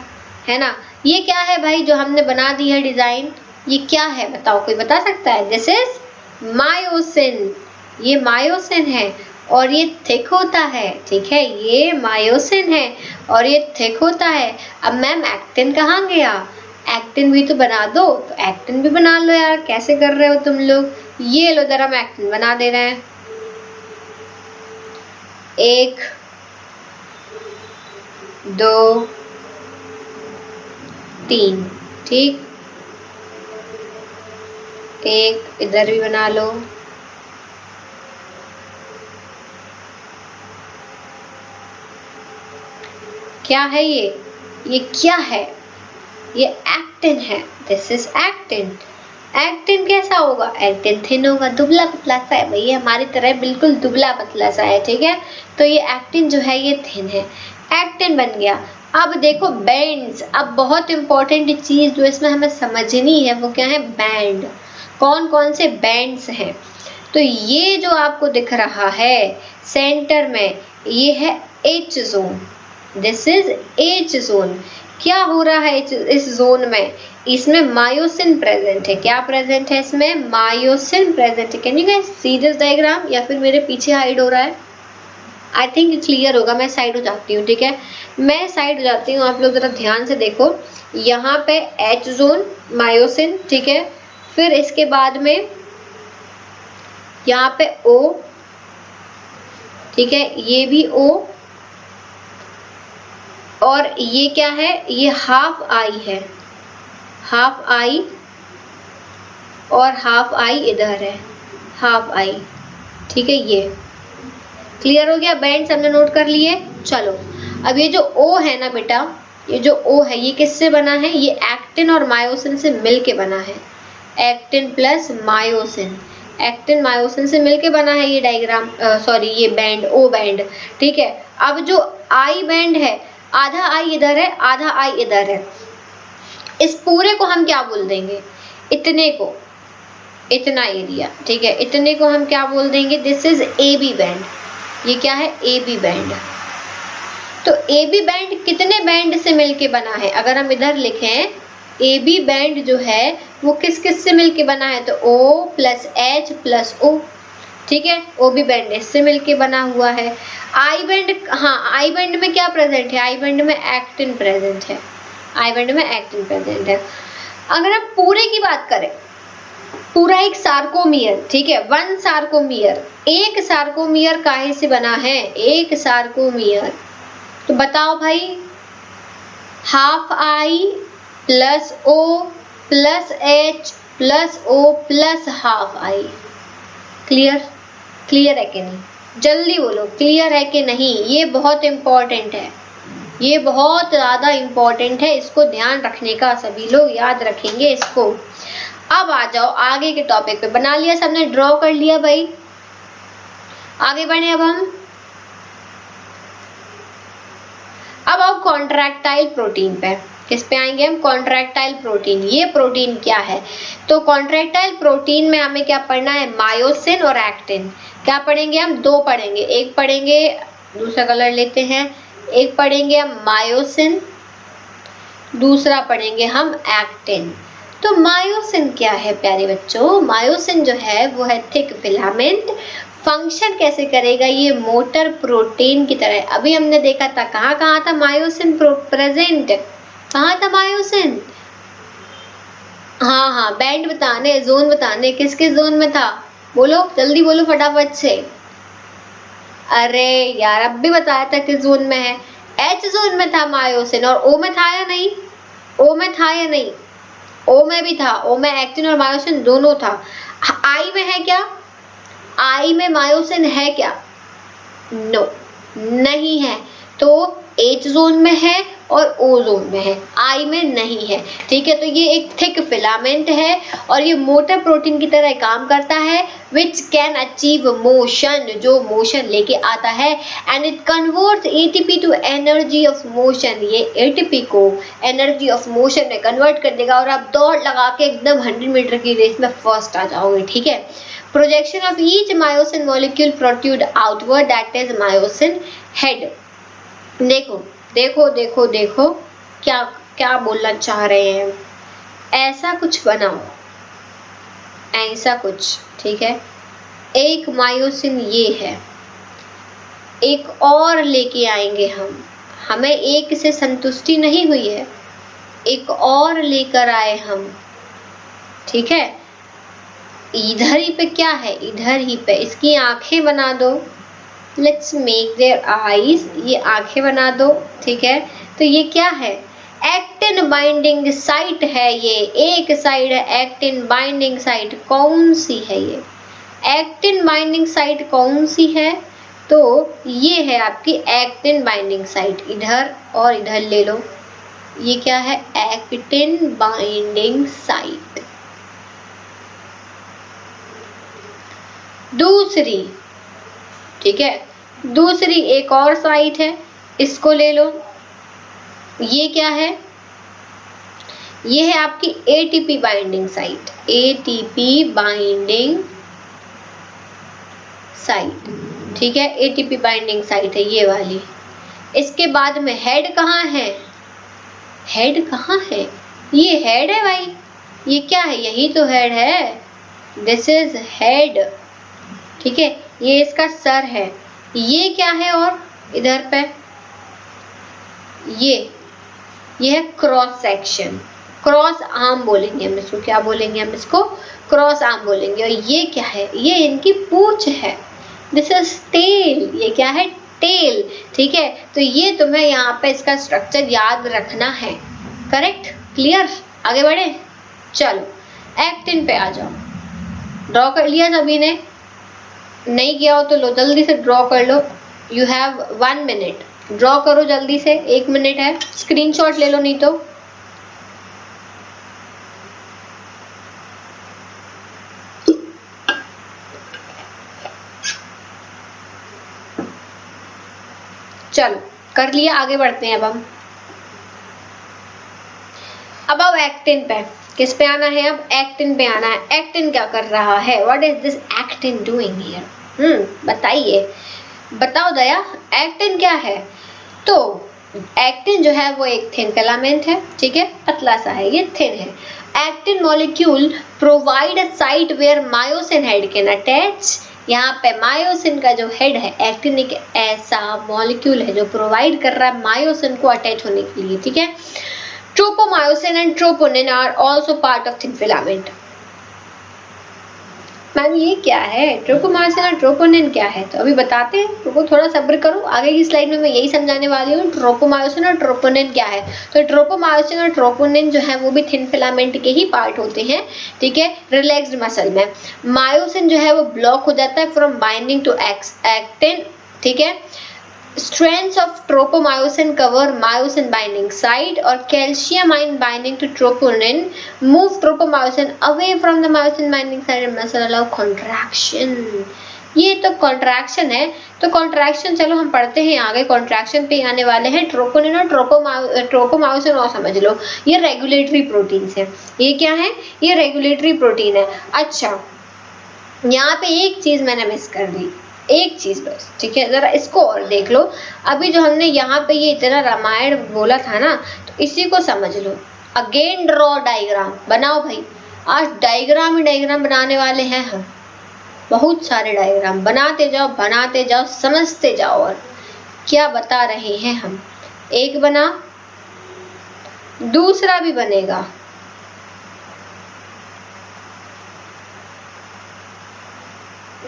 है ना। ये क्या है भाई जो हमने बना दी है डिजाइन? ये क्या है बताओ, कोई बता सकता है? This is myosin. ये मायोसिन है और ये थिक होता है, ठीक है। ये मायोसिन है और ये थिक होता है। अब मैम एक्टिन कहाँ गया? एक्टिन भी तो बना दो। तो एक्टिन भी बना लो यार, कैसे कर रहे हो तुम लोग? ये लो जरा, हम एक्टिन बना दे रहे हैं। 1 2 3, ठीक। एक इधर भी बना लो। क्या है ये? ये क्या है? ये एक्टिन है। This is actin. एक्टिन कैसा होगा? एक्टिन थिन होगा, दुबला पतला सा है भैया, हमारी तरह बिल्कुल दुबला पतला सा है, ठीक है। तो ये एक्टिन जो है ये थिन है, एक्टिन बन गया। अब देखो बैंड्स। अब बहुत इंपॉर्टेंट चीज जो इसमें हमें समझनी है वो क्या है? बैंड। कौन कौन से बैंड्स हैं? तो ये जो आपको दिख रहा है सेंटर में, ये है H zone. This is H zone. क्या हो रहा है इस जोन में? इसमें मायोसिन प्रेजेंट है। क्या प्रेजेंट है इसमें? मायोसिन प्रेजेंट है। Can you guys see this diagram? या फिर मेरे पीछे हाइड हो रहा है? आई थिंक क्लियर होगा। मैं साइड हो जाती हूँ, ठीक है। मैं साइड हो जाती हूँ, आप लोग जरा ध्यान से देखो। यहाँ पे एच जोन, मायोसिन, ठीक है। फिर इसके बाद में यहाँ पे ओ, ठीक है, ये भी ओ। और ये क्या है? ये हाफ आई है, हाफ आई। और हाफ आई इधर है, हाफ आई, ठीक है। ये क्लियर हो गया? बैंड्स हमने नोट कर लिए। चलो अब ये जो ओ है ना बेटा, ये जो ओ है ये किससे बना है? ये एक्टिन और मायोसिन से मिलके बना है। Actin plus myosin, actin myosin से मिलके बना है ये डायग्राम, सॉरी ये बैंड, ओ बैंड, ठीक है। अब जो आई बैंड है, आधा आई इधर है, आधा आई इधर है। इस पूरे को हम क्या बोल देंगे? इतने को, इतना एरिया, ठीक है, इतने को हम क्या बोल देंगे? This is A B band. ये क्या है? A B band. तो ए बी बैंड कितने बैंड से मिलके बना है? अगर हम इधर लिखें, ए बी बैंड जो है वो किस किस से मिलके बना है? तो O plus H plus O, ठीक है। ओ बी बैंड इससे मिलके बना हुआ है। आई बैंड, हाँ, आई बैंड में क्या प्रेजेंट है? आई बैंड में एक्टिन प्रेजेंट है, आई बैंड में एक्टिन प्रेजेंट है। अगर हम पूरे की बात करें, पूरा एक सार्कोमियर, ठीक है, वन सार्कोमियर। एक सार्कोमियर काहे से बना है? एक सार्कोमियर तो बताओ भाई, half I plus O plus H plus O plus half I. Clear? Clear है कि नहीं? जल्दी बोलो, क्लियर है कि नहीं? ये बहुत इंपॉर्टेंट है, ये बहुत ज्यादा इंपॉर्टेंट है, इसको ध्यान रखने का, सभी लोग याद रखेंगे इसको। अब आ जाओ आगे के टॉपिक पे। बना लिया सबने? ड्रॉ कर लिया भाई? आगे बढ़े अब आओ कॉन्ट्रैक्टाइल प्रोटीन पे। किस पे आएंगे हम? Contractile protein. ये प्रोटीन क्या है? तो कॉन्ट्रैक्टाइल प्रोटीन में हमें क्या पढ़ना है? मायोसिन और एक्टिन। क्या पढ़ेंगे हम? दो पढ़ेंगे, एक पढ़ेंगे, दूसरा कलर लेते हैं, एक पढ़ेंगे हम मायोसिन, दूसरा पढ़ेंगे हम एक्टिन। तो मायोसिन क्या है प्यारे बच्चों? मायोसिन जो है वो है थिक फिलामेंट। फंक्शन कैसे करेगा? ये मोटर प्रोटीन की तरह। अभी हमने देखा था कहाँ कहाँ था मायोसिन प्रेजेंट? कहाँ था मायोसिन? हाँ हाँ, बैंड बताने, जोन बताने, किस किस जोन में था? बोलो जल्दी बोलो फटाफट से। अरे यार, अब भी बताया था किस जोन में है। एच जोन में था मायोसिन। और ओ में था या नहीं? ओ में था या नहीं? ओ में भी था। ओ में एक्टिन और मायोसिन दोनों था। आई में है क्या? आई में मायोसिन है क्या? नो, नहीं है। तो एच जोन में है और ओ जोन में है, आई में नहीं है। ठीक है, तो ये एक थिक फिलामेंट है और ये मोटर प्रोटीन की तरह काम करता है, विच कैन अचीव मोशन, जो मोशन लेके आता है। And it converts ATP to energy of motion. ये एटीपी को एनर्जी ऑफ मोशन में कन्वर्ट कर देगा और आप दौड़ लगा के एकदम 100 मीटर की रेस में फर्स्ट आ जाओगे। ठीक है। Projection of each myosin molecule protrude outward, that is myosin head। देखो देखो देखो देखो, क्या क्या बोलना चाह रहे हैं। ऐसा कुछ बनाओ, ऐसा कुछ। ठीक है, एक मायोसिन ये है, एक और लेके आएंगे हम। हमें एक से संतुष्टि नहीं हुई है, एक और लेकर आए हम। ठीक है, इधर ही पे क्या है? इधर ही पे इसकी आंखें बना दो। Let's make their eyes. ये आंखें बना दो। ठीक है, तो ये क्या है? एक्टिन बाइंडिंग साइट है। ये एक साइड है एक्टिन बाइंडिंग साइट। कौन सी है ये एक्टिन बाइंडिंग साइट? कौन सी है? तो ये है आपकी एक्टिन बाइंडिंग साइट। इधर और इधर ले लो। ये क्या है? Actin binding site. दूसरी, ठीक है, दूसरी एक और साइट है, इसको ले लो। ये क्या है? ये है आपकी ATP binding site. ATP binding site. ठीक है, एटीपी बाइंडिंग साइट है ये वाली। इसके बाद में हेड कहाँ है? हेड कहाँ है? ये हेड है भाई। ये क्या है? यही तो हेड है। This is head. ठीक है, ये इसका सर है। ये क्या है? और इधर पे ये है क्रॉस सेक्शन। क्रॉस आर्म बोलेंगे हम इसको। क्या बोलेंगे हम इसको? क्रॉस आर्म बोलेंगे। और ये क्या है? ये इनकी पूंछ है। This is tail. ये क्या है? टेल। ठीक है, तो ये तुम्हें यहाँ पे इसका स्ट्रक्चर याद रखना है। करेक्ट? क्लियर? आगे बढ़े? चलो एक्टिन पे आ जाओ। ड्रॉ कर लिया सभी ने? नहीं किया हो तो लो जल्दी से ड्रॉ कर लो। You have 1 minute. ड्रॉ करो जल्दी से, 1 मिनट है। स्क्रीनशॉट ले लो नहीं तो। चलो कर लिया, आगे बढ़ते हैं अब आओ एक्टिन पे। किस पे आना है? अब एक्टिन पे आना है। एक्टिन क्या कर रहा है? What is this actin doing here? बताइए, बताओ दया, एक्टिन क्या है? तो एक्टिन जो है वो एक थिन फिलामेंट है। ठीक है, पतला सा है, ये थिन है। Actin molecule provide a site where myosin head can attach. यहाँ पे मायोसिन का जो हेड है, एक्टिन एक ऐसा मॉलिक्यूल है जो प्रोवाइड कर रहा है मायोसिन को अटैच होने के लिए। ठीक है, tropomyosin and troponin are also part of thin filament. Ma'am ये क्या है, ट्रोपोमायोसिन और ट्रोपोनिन क्या है, तो अभी बताते हैं, रुको थोड़ा सब्र करो, आगे की स्लाइड में मैं यही समझाने वाली हूँ ट्रोपोमायोसिन और ट्रोपोनिन क्या है। तो ट्रोपोमायोसिन और ट्रोपोनिन जो है वो भी थिन फिलामेंट के ही पार्ट होते हैं, ठीक है, रिलैक्स्ड मसल में। मायोसिन जो है वो ब्लॉक हो जाता है फ्रॉम बाइंडिंग टू एक्टिन, ठीक है। Strands of tropomyosin cover myosin binding site or calcium ion binding to troponin move tropomyosin away from the myosin binding site and muscle allow contraction। ये तो कॉन्ट्रैक्शन है, तो contraction चलो हम पढ़ते हैं आगे, कॉन्ट्रैक्शन पे आने वाले हैं। ट्रोपोनिन और ट्रोपोमायोसिन और समझ लो, ये रेगुलेटरी प्रोटीन है। ये क्या है, ये रेगुलेटरी प्रोटीन है। अच्छा, यहाँ पे एक चीज मैंने मिस कर दी, एक चीज बस, ठीक है, जरा इसको और देख लो। अभी जो हमने यहाँ पे ये इतना रामायण बोला था ना, तो इसी को समझ लो। अगेन ड्रॉ डायग्राम बनाओ भाई, आज डायग्राम ही डायग्राम बनाने वाले हैं हम, बहुत सारे डायग्राम बनाते जाओ समझते जाओ और क्या बता रहे हैं हम। एक बना, दूसरा भी बनेगा।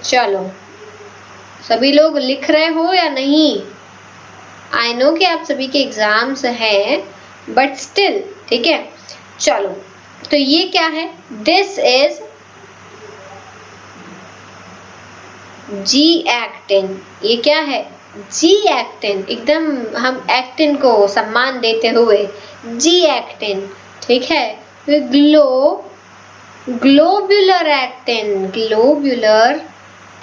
चलो सभी लोग लिख रहे हो या नहीं? आई नो कि आप सभी के एग्जाम्स हैं, बट स्टिल, ठीक है। चलो, तो ये क्या है, दिस इज जी एक्टिन। ये क्या है, जी एक्टिन, एकदम हम एक्टिन को सम्मान देते हुए जी एक्टिन, ठीक है। ग्लोब्यूलर एक्टिन, ग्लोब्यूलर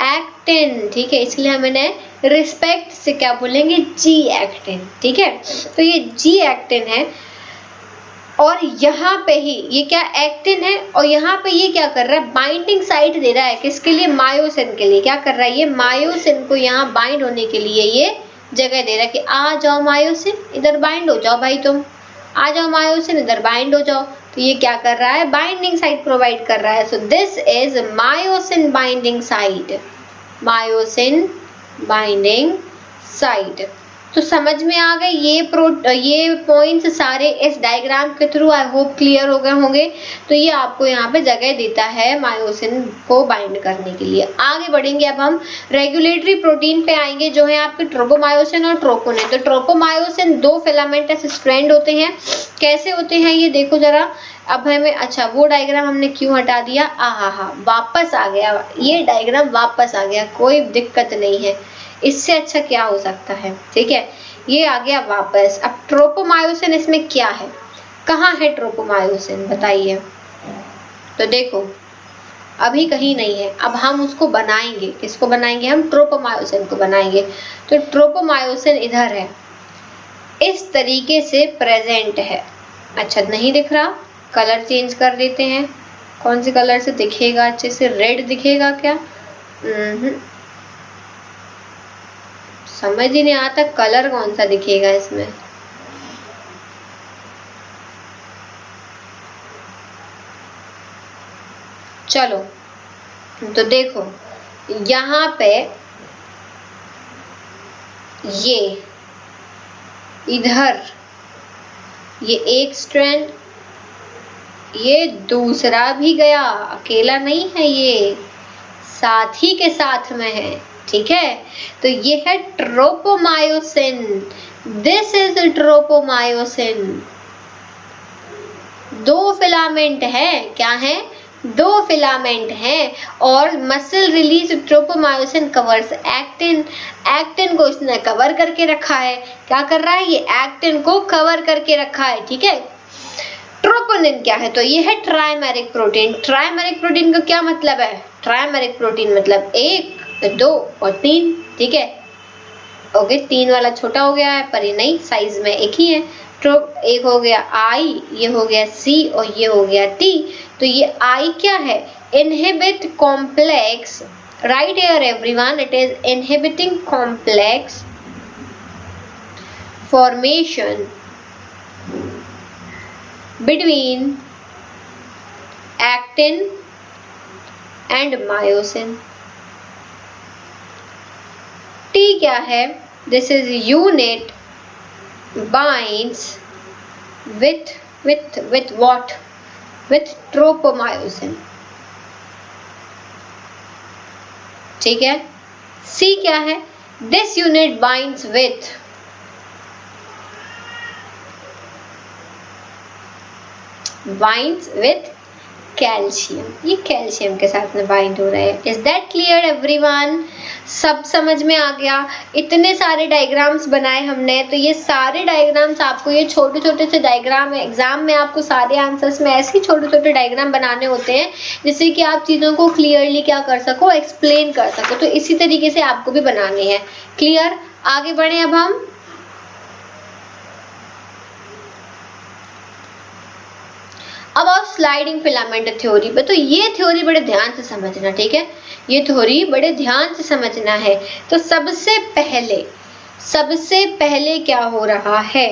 एक्टिन, ठीक है, इसलिए मैंने रिस्पेक्ट से क्या बोलेंगे, जी एक्टिन, ठीक है। तो ये जी एक्टिन है और यहाँ पे ही ये क्या एक्टिन है, और यहाँ पे ये क्या कर रहा है, बाइंडिंग साइट दे रहा है, किसके लिए, मायोसिन के लिए। क्या कर रहा है ये, मायोसिन को यहाँ बाइंड होने के लिए ये जगह दे रहा है कि आ जाओ मायोसिन, इधर बाइंड हो जाओ भाई, तुम आ जाओ मायोसिन, इधर बाइंड हो जाओ। तो ये क्या कर रहा है, बाइंडिंग साइट प्रोवाइड कर रहा है। So this is myosin binding site, myosin binding site. तो समझ में आ गए ये पॉइंट्स सारे इस डायग्राम के थ्रू, आई होप क्लियर हो गए होंगे। तो ये आपको यहाँ पे जगह देता है मायोसिन को बाइंड करने के लिए। आगे बढ़ेंगे, अब हम रेगुलेटरी प्रोटीन पे आएंगे जो है आपके ट्रोपोमायोसिन और ट्रोपोनिन। तो ट्रोपोमायोसिन दो फिलामेंटस स्ट्रैंड होते हैं, कैसे होते हैं ये देखो जरा। अब हमें, अच्छा वो डायग्राम हमने क्यों हटा दिया, वापस आ गया, ये डायग्राम वापस आ गया, कोई दिक्कत नहीं है, इससे अच्छा क्या हो सकता है, ठीक है, ये आ गया वापस। अब ट्रोपोमायोसिन इसमें क्या है, कहाँ है ट्रोपोमायोसिन बताइए। तो देखो अभी कहीं नहीं है, अब हम उसको बनाएंगे, किसको बनाएंगे, हम ट्रोपोमायोसिन को बनाएंगे। तो ट्रोपोमायोसिन इधर है, इस तरीके से प्रेजेंट है। अच्छा नहीं दिख रहा, कलर चेंज कर देते हैं, कौन से कलर से दिखेगा अच्छे से, रेड दिखेगा क्या, समझ ही नहीं आता कलर कौन सा दिखेगा इसमें। चलो तो देखो यहाँ पे ये इधर ये एक स्ट्रैंड, ये दूसरा भी गया, अकेला नहीं है, ये साथ ही के साथ में है, ठीक है। तो ये है ट्रोपोमायोसिन, दिस इज ट्रोपोमायोसिन। दो फिलामेंट है, क्या है, दो फिलामेंट हैं, और muscle release tropomyosin covers actin, actin को इसने कवर करके रखा है। क्या कर रहा है, ये एक्टिन को कवर करके रखा है, ठीक है। ट्रोपोनिन क्या है, तो ये है ट्राइमेरिक प्रोटीन। ट्राइमेरिक प्रोटीन का क्या मतलब है, ट्राइमेरिक प्रोटीन मतलब 1, 2 और 3, ठीक है। ओके, 3 वाला छोटा हो गया है, पर ये नहीं, साइज में एक ही है। तो एक हो गया I, ये हो गया C और ये हो गया T। तो ये I क्या है, inhibit complex, right here everyone, it is inhibiting complex formation between actin and myosin। T क्या है, this is unit binds with what, with tropomyosin। ठीक है। सी क्या है, this unit binds with calcium, ये कैल्शियम के साथ में बाइंड हो रहा है। Is that clear everyone? सब समझ में आ गया? इतने सारे डायग्राम्स बनाए हमने, तो ये सारे डायग्राम्स आपको, ये छोटे छोटे से डायग्राम है, एग्जाम में आपको सारे आंसर्स में ऐसे ही छोटे छोटे डायग्राम बनाने होते हैं जिससे कि आप चीज़ों को क्लियरली क्या कर सको, एक्सप्लेन कर सको। तो इसी तरीके से आपको भी बनाने हैं। क्लियर? आगे बढ़े अब हम। अब आप स्लाइडिंग फिलामेंट थ्योरी पे, तो ये थ्योरी बड़े ध्यान से समझना, ठीक है, ये थ्योरी बड़े ध्यान से समझना है। तो सबसे पहले क्या हो रहा है,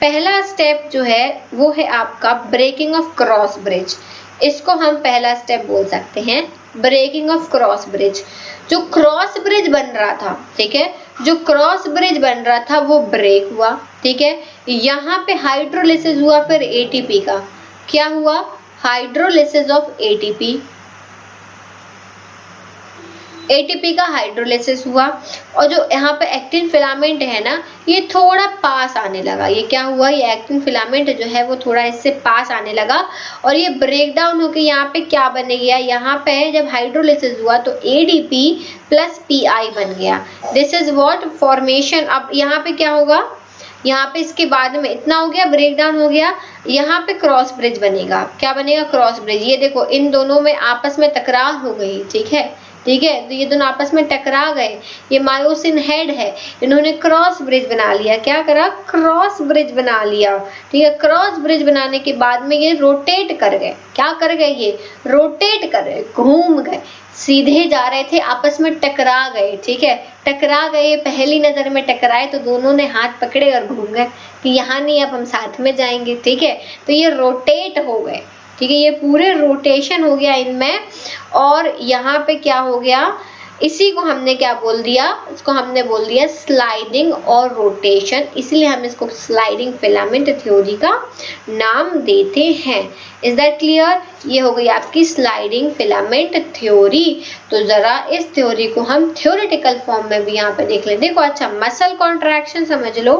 पहला स्टेप जो है वो है आपका ब्रेकिंग ऑफ क्रॉस ब्रिज। इसको हम पहला स्टेप बोल सकते हैं, ब्रेकिंग ऑफ क्रॉस ब्रिज। जो क्रॉस ब्रिज बन रहा था, ठीक है, जो क्रॉस ब्रिज बन रहा था वो ब्रेक हुआ, ठीक है। यहाँ पे हाइड्रोलिसिस हुआ, फिर एटीपी का क्या हुआ, हाइड्रोलिसिस ऑफ एटीपी, एटीपी का हाइड्रोलिसिस हुआ। और जो यहाँ पे एक्टिन फिलामेंट है ना, ये थोड़ा पास आने लगा। ये क्या हुआ, ये एक्टिन फिलामेंट जो है वो थोड़ा इससे पास आने लगा और ये ब्रेक डाउन होकर यहाँ पे क्या बन गया, यहाँ पे जब हाइड्रोलिसिस हुआ तो एडीपी प्लस पीआई बन गया। This is what formation. अब यहाँ पे क्या होगा, यहाँ पे इसके बाद में इतना हो गया, ब्रेक डाउन हो गया, यहाँ पे क्रॉस ब्रिज बनेगा। क्या बनेगा, क्रॉस ब्रिज। ये देखो इन दोनों में आपस में टकराव हो गई, ठीक है, ठीक है, तो ये दोनों आपस में टकरा गए। ये मायोसिन हेड है, इन्होंने क्रॉस ब्रिज बना लिया। क्या करा, क्रॉस ब्रिज बना लिया, ठीक है। क्रॉस ब्रिज बनाने के बाद में ये रोटेट कर गए। क्या कर गए, ये रोटेट कर गए, घूम गए, सीधे जा रहे थे, आपस में टकरा गए, ठीक है, टकरा गए। पहली नजर में टकराए तो दोनों ने हाथ पकड़े और घूम गए कि यहाँ नहीं, अब हम साथ में जाएंगे, ठीक है। तो ये रोटेट हो गए, ठीक है, ये पूरे रोटेशन हो गया इनमें। और यहाँ पे क्या हो गया, इसी को हमने क्या बोल दिया, इसको हमने बोल दिया स्लाइडिंग और रोटेशन, इसलिए हम इसको स्लाइडिंग फिलामेंट थ्योरी का नाम देते हैं। Is that clear? ये हो गई आपकी स्लाइडिंग फिलामेंट थ्योरी। तो जरा इस थ्योरी को हम थ्योरेटिकल फॉर्म में भी यहाँ पे देख लें। देखो, अच्छा, मसल कॉन्ट्रैक्शन समझ लो।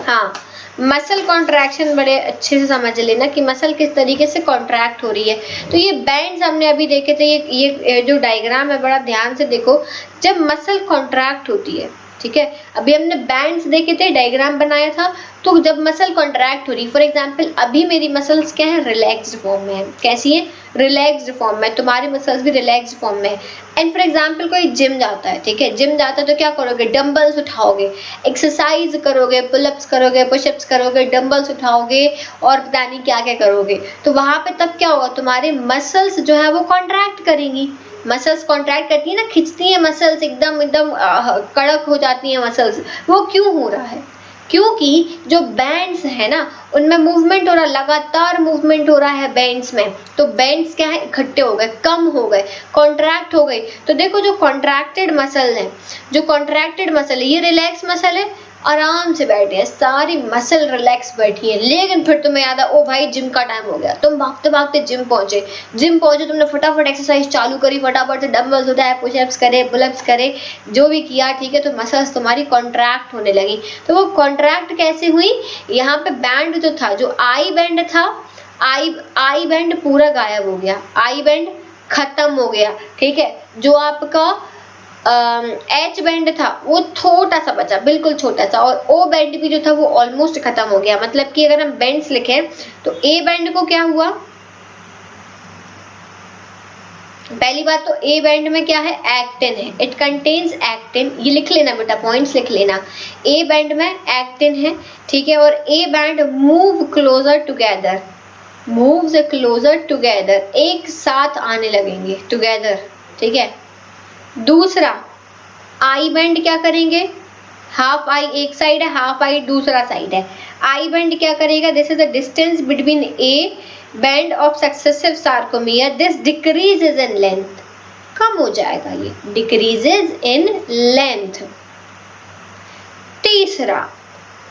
हाँ, मसल कॉन्ट्रैक्शन बड़े अच्छे से समझ लेना कि मसल किस तरीके से कॉन्ट्रैक्ट हो रही है। तो ये बैंड्स हमने अभी देखे थे, ये जो डायग्राम है बड़ा ध्यान से देखो। जब मसल कॉन्ट्रैक्ट होती है, ठीक है, अभी हमने बैंड्स देखे थे, डायग्राम बनाया था। तो जब मसल कॉन्ट्रैक्ट हो रही, फॉर एग्जांपल अभी मेरी मसल्स क्या है, रिलैक्स्ड फॉर्म में है। कैसी है, रिलैक्स्ड फॉर्म में। तुम्हारी मसल्स भी रिलैक्स्ड फॉर्म में है। एंड फॉर एग्जांपल कोई जिम जाता है, ठीक है, जिम जाता है तो क्या करोगे, डंबल्स उठाओगे, एक्सरसाइज करोगे, पुलअप्स करोगे, पुशअप्स करोगे, डंबल्स उठाओगे और पता नहीं क्या क्या करोगे। तो वहां पे तब क्या होगा, तुम्हारे मसल्स जो है वो कॉन्ट्रैक्ट करेंगी। मसल्स कॉन्ट्रैक्ट करती है ना, खिंचती है मसल्स, एकदम एकदम कड़क हो जाती है मसल्स। वो क्यों हो रहा है, क्योंकि जो बैंड्स है ना उनमें मूवमेंट हो रहा है, लगातार मूवमेंट हो रहा है बैंड्स में। तो बैंड्स क्या है, इकट्ठे हो गए, कम हो गए, कॉन्ट्रैक्ट हो गई। तो देखो जो कॉन्ट्रैक्टेड मसल है, जो कॉन्ट्रैक्टेड मसल है, ये रिलैक्स मसल है, आराम से बैठे हैं, सारी मसल रिलैक्स बैठी है। लेकिन फिर तुम्हें याद है, ओ भाई जिम का टाइम हो गया, तुम भागते भागते जिम पहुंचे, तुमने फटाफट एक्सरसाइज चालू करी, फटाफट से डंबल्स उठाए, पुशअप्स करे, पुलअप्स करे, जो भी किया, ठीक है। तो मसल्स तुम्हारी कॉन्ट्रैक्ट होने लगी। तो वो कॉन्ट्रैक्ट कैसे हुई, यहाँ पे बैंड जो था, जो आई बैंड था, आई बैंड पूरा गायब हो गया, आई बैंड खत्म हो गया, ठीक है। जो आपका एच बैंड था वो छोटा सा बचा, बिल्कुल छोटा सा। और ओ बैंड भी जो था वो ऑलमोस्ट खत्म हो गया। मतलब कि अगर हम बैंड्स लिखें तो ए बैंड को क्या हुआ, पहली बात तो ए बैंड में क्या है, एक्टिन है, इट कंटेन्स एक्टिन। ये लिख लेना बेटा, पॉइंट्स लिख लेना। ए बैंड में एक्टिन है, ठीक है। और A band move closer together, moves closer together, एक साथ आने लगेंगे, टुगेदर, ठीक है। दूसरा आई बैंड क्या करेंगे, हाफ आई एक साइड है, हाफ आई दूसरा साइड है। आई बैंड क्या करेगा, this is the distance between A band of successive sarcomere, this decreases in length, कम हो जाएगा, ये डिक्रीजेज इन लेंथ। तीसरा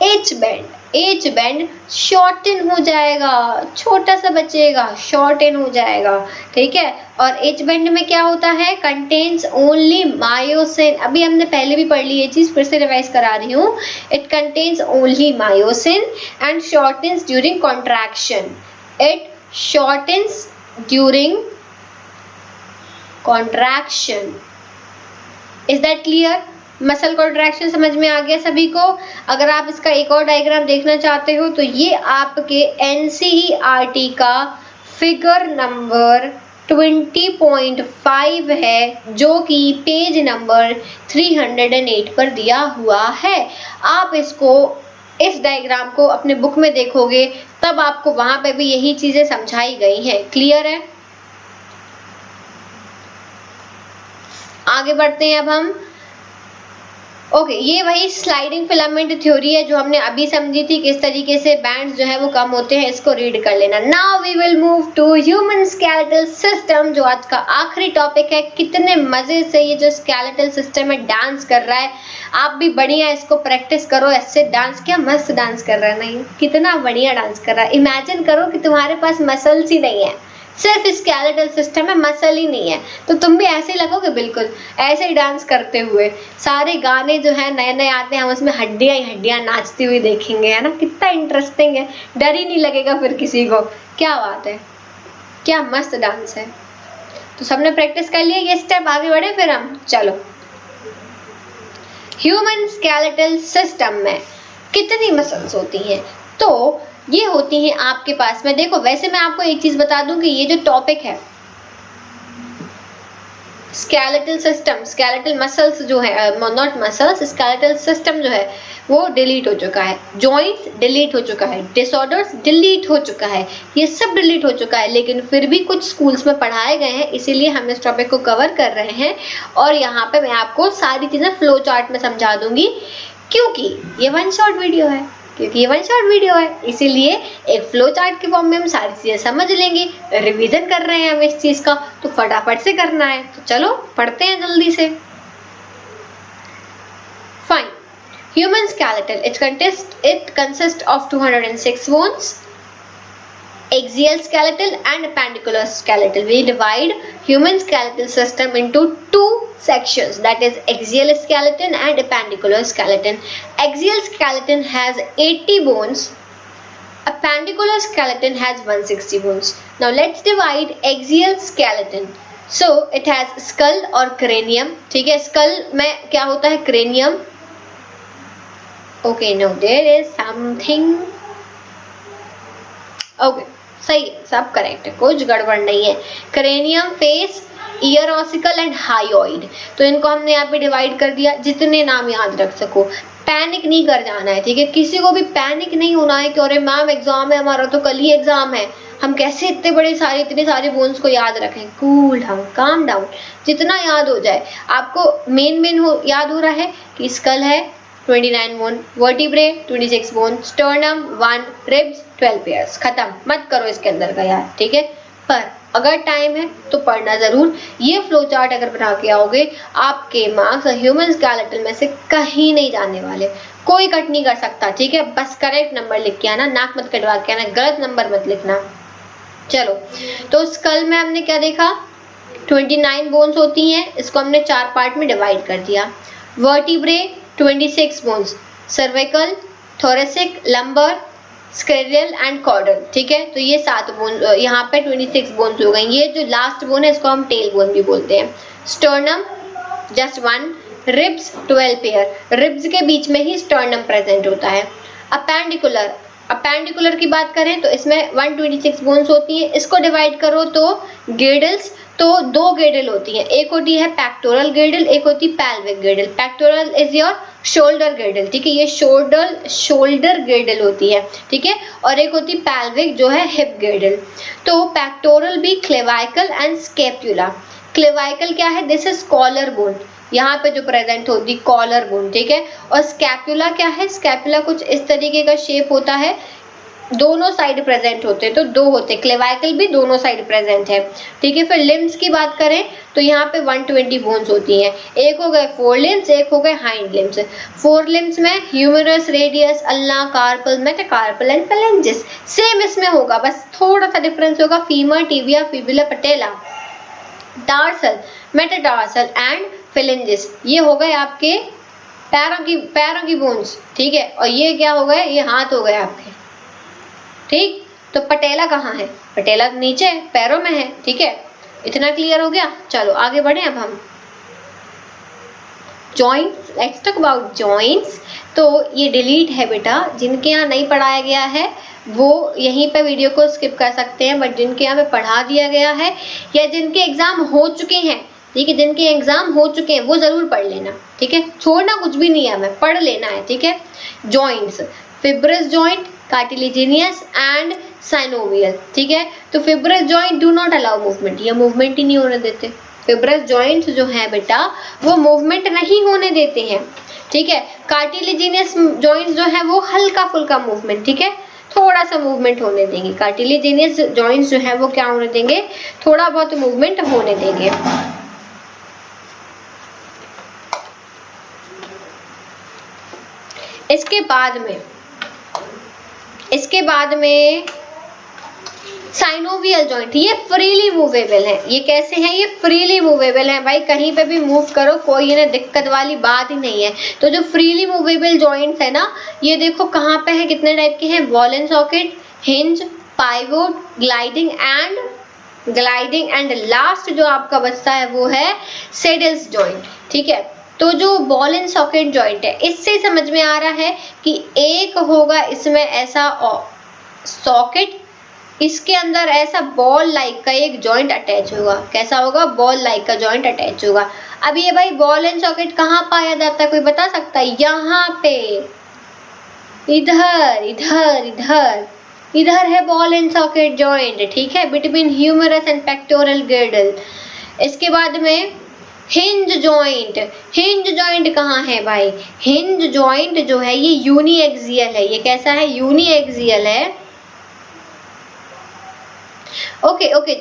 H band, as band shorten हो जाएगा, छोटा सा बचेगा, शॉर्टन हो जाएगा, ठीक है। और एज बैंड में क्या होता है, कंटेन्स ओनली मायोसिन, अभी हमने पहले भी पढ़ ली ये चीज, फिर से रिवाइज करा रही हूँ। It contains only myosin and shortens during contraction, it shortens during contraction. Is that clear? Muscle contraction समझ में आ गया सभी को? अगर आप इसका एक और डायग्राम देखना चाहते हो तो ये आपके एनसीईआरटी का फिगर नंबर 20.5 है, जो कि पेज नंबर 308 पर दिया हुआ है। आप इसको, इस डायग्राम को अपने बुक में देखोगे तब आपको वहां पे भी यही चीजें समझाई गई हैं। क्लियर है? आगे बढ़ते हैं अब हम। ओके, ये वही स्लाइडिंग फिलामेंट थ्योरी है जो हमने अभी समझी थी, किस तरीके से बैंड्स जो है वो कम होते हैं, इसको रीड कर लेना। Now we will move to human skeletal system, जो आज का आखिरी टॉपिक है। कितने मजे से ये जो स्केलेटल सिस्टम है डांस कर रहा है, आप भी बढ़िया इसको प्रैक्टिस करो। ऐसे डांस, क्या मस्त डांस कर रहा है, नहीं कितना बढ़िया डांस कर रहा है। इमेजिन करो कि तुम्हारे पास मसल्स ही नहीं है, सिर्फ स्केलेटल सिस्टम है, मसल ही नहीं है, तो तुम भी ऐसे ही लगोगे, बिल्कुल ऐसे ही डांस करते हुए। सारे गाने जो है नए नए आते हैं, हम उसमें हड्डियां ही हड्डियां नाचती हुई देखेंगे, है ना? कितना इंटरेस्टिंग है, डर ही नहीं लगेगा फिर किसी को। क्या बात है, क्या मस्त डांस है। तो सबने प्रैक्टिस कर लिया ये स्टेप, आगे बढ़े फिर हम। चलो, ह्यूमन स्केलेटल सिस्टम में कितनी मसल्स होती हैं? तो ये होती हैं आपके पास में, देखो वैसे मैं आपको एक चीज बता दूं कि ये जो टॉपिक है स्केलेटल सिस्टम, स्केलेटल मसल्स जो है, नॉट मसल्स, स्केलेटल सिस्टम जो है वो डिलीट हो चुका है। जॉइंट्स डिलीट हो चुका है, डिसऑर्डर्स डिलीट हो चुका है, ये सब डिलीट हो चुका है, लेकिन फिर भी कुछ स्कूल्स में पढ़ाए गए हैं, इसीलिए हम इस टॉपिक को कवर कर रहे हैं। और यहाँ पे मैं आपको सारी चीजें फ्लो चार्ट में समझा दूंगी, क्योंकि ये वन शॉट वीडियो है, इसीलिए एक फ्लो चार्ट के फॉर्म में हम सारी चीजें समझ लेंगे। रिवीजन कर रहे हैं हम इस चीज का, तो फटाफट से करना है। तो चलो पढ़ते हैं जल्दी से। Fine, human skeletal, it consists of 206 bones, axial skeletal and appendicular skeletal. We divide human skeletal system into two sections, that is axial skeleton and appendicular skeleton. Axial skeleton has 80 bones, appendicular skeleton has 160 bones. Now let's divide axial skeleton. So it has skull और cranium, ठीक है। skull में क्या होता है, cranium. Okay, no, there is something. Okay, सही है, सब करेक्ट है, कुछ गड़बड़ नहीं है। Cranium, face, year ossicle and hyoid, तो इनको हमने यहाँ पे डिवाइड कर दिया, जितने नाम याद रख सको। पैनिक नहीं कर जाना है, ठीक है, किसी को भी पैनिक नहीं होना है कि अरे मैम एग्जाम है हमारा, तो कल ही एग्जाम है, हम कैसे इतने सारे बोन्स को याद रखें। कूल डाउन, काम डाउन, जितना याद हो जाए। आपको मेन याद हो रहा है कि स्कल है 29 bone, vertebrae 26 bone, sternum 1, ribs 12 pairs. खत्म, मत करो इसके अंदर का याद, ठीक है। पर अगर टाइम है तो पढ़ना जरूर। ये फ्लो चार्ट अगर बना के आओगे, आपके मार्क्स ह्यूमन स्केलेटल में से कहीं नहीं जाने वाले, कोई कट नहीं कर सकता, ठीक है। बस करेक्ट नंबर लिख के आना, नाक मत कटवा के आना, गलत नंबर मत लिखना। चलो, तो स्कल में हमने क्या देखा, 29 बोन्स होती हैं, इसको हमने 4 पार्ट में डिवाइड कर दिया। Vertebrae 26 bones, cervical, thoracic, lumbar, sacral and caudal, ठीक है। तो ये 7 बोन, यहाँ पे 26 बोन्स हो गई। ये जो लास्ट बोन है इसको हम टेल बोन भी बोलते हैं। Sternum just 1, ribs 12 pair, ribs के बीच में ही स्टर्नम प्रेजेंट होता है। अपेंडिकुलर की बात करें तो इसमें 126 बोन्स होती हैं, इसको डिवाइड करो तो गिर्डल्स, तो 2 गिर्डल होती हैं, एक होती है पेक्टोरल गिर्डल, एक होती pelvic गिर्डल। Pectoral is your shoulder गिर्डल, ठीक है, ये शोल्डर गिर्डल होती है, ठीक है। और एक होती पैल्विक जो है हिप गिर्डल। तो पेक्टोरल भी क्लेवाइकल एंड स्केप्युला। क्लेवाइकल क्या है, दिस इज कॉलर बोन, यहाँ पे जो प्रेजेंट होती कॉलर बोन, ठीक है। और स्कैपुला क्या है, स्कैपुला कुछ इस तरीके का शेप होता है, दोनों साइड प्रेजेंट होते हैं, तो दो होते, क्लेविकल भी दोनों साइड प्रेजेंट है, ठीक है। फिर लिम्स की बात करें तो यहाँ पे 120 बोन्स होती हैं, एक हो गए फोर लिम्स, एक हो गए हाइंड लिम्स। फोर लिम्स में humerus, radius, ulna, carpal, metacarpal and phalanges. Same इसमें होगा, बस थोड़ा सा डिफरेंस होगा, femur, tibia, fibula, patella, tarsal, metatarsal and phalanges. ये हो गए आपके पैरों की बोन्स, ठीक है। और ये क्या हो गए, ये हाथ हो गए आपके, ठीक। तो पटेला कहाँ है, पटेला नीचे पैरों में है, ठीक है। इतना क्लियर हो गया। चलो आगे बढ़े अब हम joints, let's talk about joints. तो ये डिलीट है बेटा, जिनके यहाँ नहीं पढ़ाया गया है वो यहीं पे वीडियो को स्किप कर सकते हैं, बट जिनके यहाँ पे पढ़ा दिया गया है या जिनके एग्जाम हो चुके हैं, ठीक है, जिनके एग्जाम हो चुके हैं वो जरूर पढ़ लेना, ठीक है। छोड़ना कुछ भी नहीं है, हमें पढ़ लेना है, ठीक है। Joints, fibrous joint, cartilaginous and synovial, ठीक है। तो fibrous joint do not allow movement, ये मूवमेंट ही नहीं होने देते। फिब्रस जॉइंट्स जो है बेटा वो मूवमेंट नहीं होने देते हैं, ठीक है। कार्टिलेजिनियस जॉइंट्स जो है वो हल्का फुल्का मूवमेंट, ठीक है, थोड़ा सा मूवमेंट होने देंगे। कार्टिलेजिनियस जॉइंट्स जो है वो क्या होने देंगे, थोड़ा बहुत मूवमेंट होने देंगे। इसके बाद में साइनोवियल जॉइंट, ये फ्रीली मूवेबल है। ये कैसे हैं, ये फ्रीली मूवेबल है भाई, कहीं पे भी मूव करो, कोई इन्हें दिक्कत वाली बात ही नहीं है। तो जो फ्रीली मूवेबल जॉइंट्स है ना, ये देखो कहाँ पे है, कितने टाइप के हैं, ball and socket, hinge, pivot, gliding and last जो आपका बचता है वो है सेडल्स जॉइंट, ठीक है। तो जो बॉल एंड सॉकेट जॉइंट है, इससे समझ में आ रहा है कि एक होगा इसमें ऐसा सॉकेट, इसके अंदर ऐसा बॉल लाइक का एक जॉइंट अटैच होगा। कैसा होगा, बॉल लाइक का जॉइंट अटैच होगा। अब ये भाई बॉल एंड सॉकेट कहाँ पाया जाता है, कोई बता सकता है? यहाँ पे, इधर इधर इधर इधर है बॉल एंड सॉकेट जॉइंट, ठीक है, between humerus and pectoral girdle. इसके बाद में हिंज जॉइंट, हिंज जॉइंट कहाँ है भाई, हिंज जॉइंट जो है ये यूनिएक्सियल है। ये कैसा है, यूनिएक्सियल है। Okay,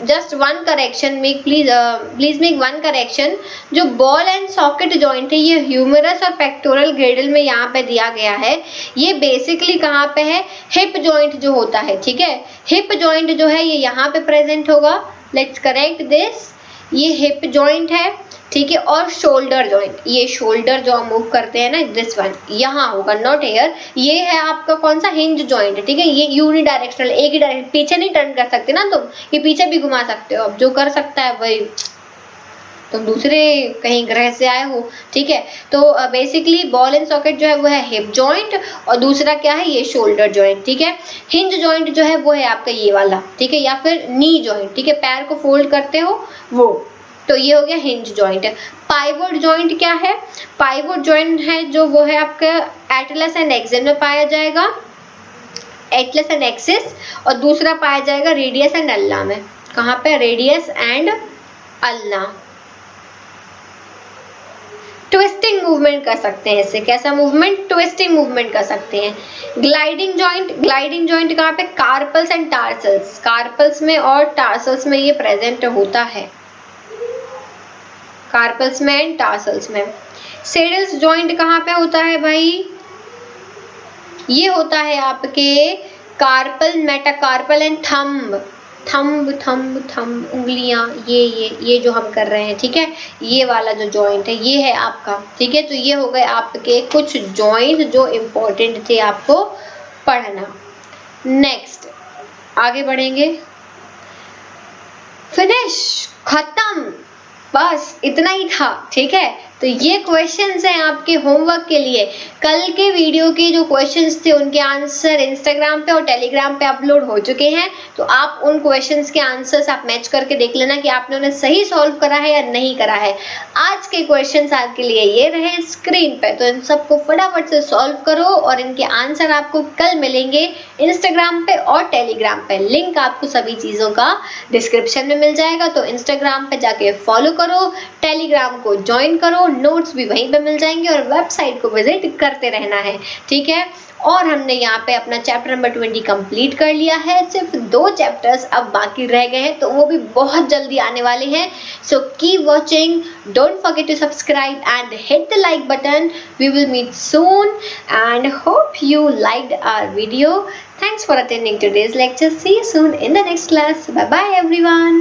just one correction, please make one correction. जो बॉल एंड सॉकेट जॉइंट है ये ह्यूमरस और पेक्टोरल ग्रेडल में यहाँ पे दिया गया है। ये बेसिकली कहाँ पे है, हिप जॉइंट जो होता है, ठीक है। हिप जॉइंट जो है ये यहाँ पे प्रेजेंट होगा। लेट्स करेक्ट दिस, ये हिप जॉइंट है, ठीक है। और शोल्डर जॉइंट, ये शोल्डर जो हम मूव करते हैं ना, दिस वन यहाँ होगा, नॉट हेयर। ये है आपका कौन सा, हिंज जॉइंट, ठीक है। ये यूनिडायरेक्शनल, एक ही डायरेक्शन, पीछे नहीं टर्न कर सकते ना तुम, ये पीछे भी घुमा सकते हो। अब जो कर सकता है वही, तुम दूसरे कहीं ग्रह से आए हो, ठीक है। तो बेसिकली बॉल एंड सॉकेट जो है वो है हिप जॉइंट, और दूसरा क्या है, ये शोल्डर जॉइंट, ठीक है। हिंज जॉइंट जो है वो है आपका ये वाला, ठीक है, या फिर नी जॉइंट, ठीक है, पैर को फोल्ड करते हो वो। तो ये हो गया हिंज जॉइंट। पाइवोट जॉइंट क्या है, पाइवोट जॉइंट है जो वो है आपका एटलस एंड एक्सिस में पाया जाएगा, एटलस एंड एक्सिस, और दूसरा पाया जाएगा रेडियस एंड अल्ना में। कहाँ पे, radius and ulna. Twisting movement कर सकते हैं इससे, कैसा मूवमेंट, ट्विस्टिंग मूवमेंट कर सकते हैं। ग्लाइडिंग जॉइंट, ग्लाइडिंग जॉइंट कहाँ पे, कार्पल्स एंड टार्सल्स, कार्पल्स में और टार्सल्स में ये प्रेजेंट होता है, कार्पल्स में एंड टार्सल्स में। सेडल्स जॉइंट कहाँ पे होता है भाई, ये होता है आपके carpal, metacarpal and thumb, thumb उंगलियां, ये जो हम कर रहे हैं, ठीक है, ये वाला जो जॉइंट है ये है आपका, ठीक है। तो ये हो गए आपके कुछ जॉइंट जो इम्पोर्टेंट थे आपको पढ़ना। नेक्स्ट आगे बढ़ेंगे, फिनिश, खत्म, बस इतना ही था, ठीक है। तो ये क्वेश्चंस हैं आपके होमवर्क के लिए। कल के वीडियो के जो क्वेश्चंस थे उनके आंसर इंस्टाग्राम पे और टेलीग्राम पे अपलोड हो चुके हैं, तो आप उन क्वेश्चंस के आंसर्स आप मैच करके देख लेना कि आपने उन्हें सही सॉल्व करा है या नहीं करा है। आज के क्वेश्चंस आपके लिए ये रहे स्क्रीन पे, तो इन सबको फटाफट से सॉल्व करो और इनके आंसर आपको कल मिलेंगे इंस्टाग्राम पे और टेलीग्राम पे। लिंक आपको सभी चीज़ों का डिस्क्रिप्शन में मिल जाएगा, तो इंस्टाग्राम पे जाके फॉलो करो, टेलीग्राम को ज्वाइन करो, नोट्स भी वहीं पे मिल जाएंगे और वेबसाइट को विजिट करते रहना है, ठीक है। और हमने यहाँ पे अपना चैप्टर नंबर 20 कंप्लीट कर लिया है, सिर्फ 2 चैप्टर्स अब बाकी रह गए हैं, तो वो भी बहुत जल्दी आने वाले हैं। So keep watching, don't forget to subscribe and hit the like button. We will meet soon and hope you liked our video. Thanks for attending today's lecture. See you soon in the next class. Bye bye everyone.